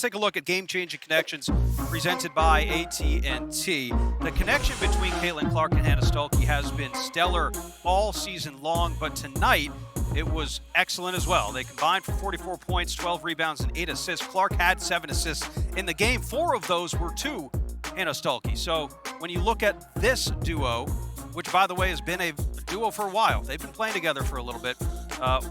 let's take a look at game-changing connections presented by AT&T. The connection between Caitlin Clark and Hannah Stuelke has been stellar all season long, but tonight it was excellent as well. They combined for 44 points, 12 rebounds, and 8 assists. Clark had 7 assists in the game. 4 of those were to Hannah Stuelke. So when you look at this duo, which, by the way, has been a duo for a while, they've been playing together for a little bit.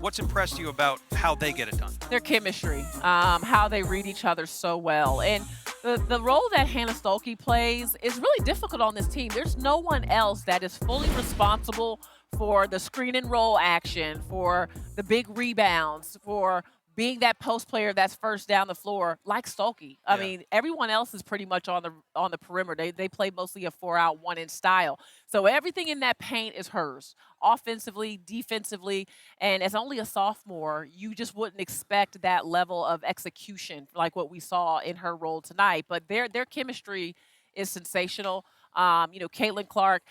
What's impressed you about how they get it done? Their chemistry, how they read each other so well. And the role that Hannah Stuelke plays is really difficult on this team. There's no one else that is fully responsible for the screen and roll action, for the big rebounds, for being that post player that's first down the floor, like Stuelke. I mean, everyone else is pretty much on the perimeter. They play mostly a 4-out, 1-in style. So everything in that paint is hers, offensively, defensively. And as only a sophomore, you just wouldn't expect that level of execution like what we saw in her role tonight. But their chemistry is sensational. Caitlin Clark,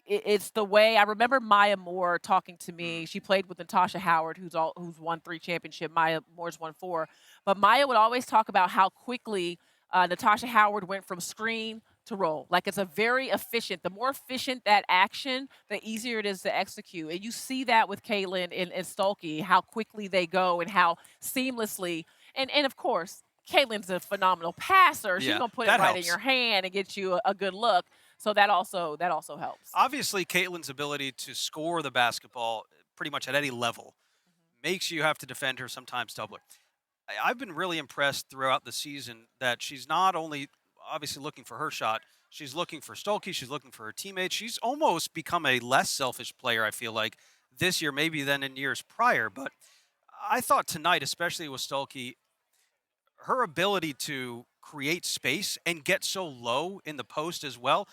it's the way I remember Maya Moore talking to me. She played with Natasha Howard, who's won 3 championships. Maya Moore's won 4. But Maya would always talk about how quickly Natasha Howard went from screen to roll. Like, it's a very efficient. The more efficient that action, the easier it is to execute. And you see that with Caitlin and Stuelke, how quickly they go and how seamlessly. And of course, Caitlin's a phenomenal passer. She's going to put it right in your hand and get you a good look. So that also helps. Obviously, Caitlin's ability to score the basketball pretty much at any level makes you have to defend her sometimes doubler. I've been really impressed throughout the season that she's not only obviously looking for her shot, she's looking for Stuelke, she's looking for her teammates. She's almost become a less selfish player, I feel like, this year maybe than in years prior. But I thought tonight, especially with Stuelke, her ability to create space and get so low in the post as well,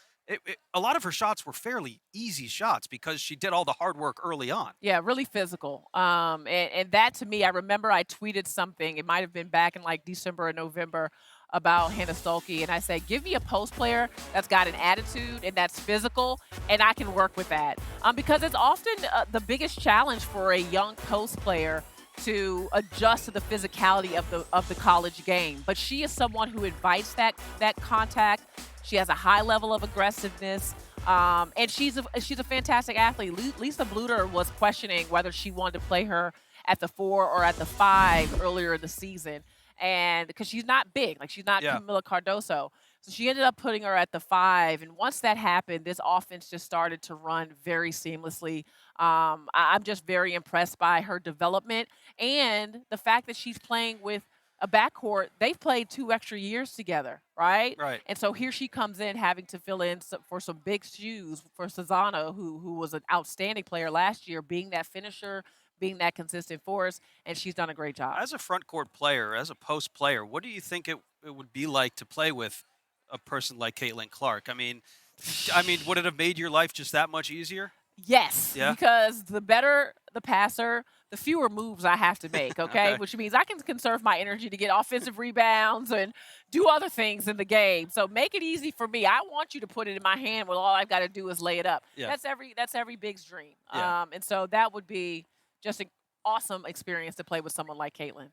a lot of her shots were fairly easy shots because she did all the hard work early on. Yeah, really physical. And that, to me, I remember I tweeted something. It might have been back in like December or November about Hannah Stuelke. And I said, give me a post player that's got an attitude and that's physical, and I can work with that. Because it's often the biggest challenge for a young post player to adjust to the physicality of the college game. But she is someone who invites that contact. She has a high level of aggressiveness, and she's a fantastic athlete. Lisa Bluter was questioning whether she wanted to play her at the 4 or at the 5 earlier in the season, and because she's not big, like she's not Camila Cardoso. So she ended up putting her at the 5, and once that happened, this offense just started to run very seamlessly. I'm just very impressed by her development and the fact that she's playing with a backcourt. They've played 2 extra years together, right? Right. And so here she comes in having to fill in for some big shoes for Susanna, who was an outstanding player last year, being that finisher, being that consistent force, and she's done a great job. As a front court player, as a post player, what do you think it would be like to play with a person like Caitlin Clark? I mean, would it have made your life just that much easier? Yes, because the better the passer, the fewer moves I have to make, okay? Which means I can conserve my energy to get offensive rebounds and do other things in the game. So make it easy for me. I want you to put it in my hand when all I've got to do is lay it up. That's every big's dream. And so that would be just an awesome experience to play with someone like Caitlin.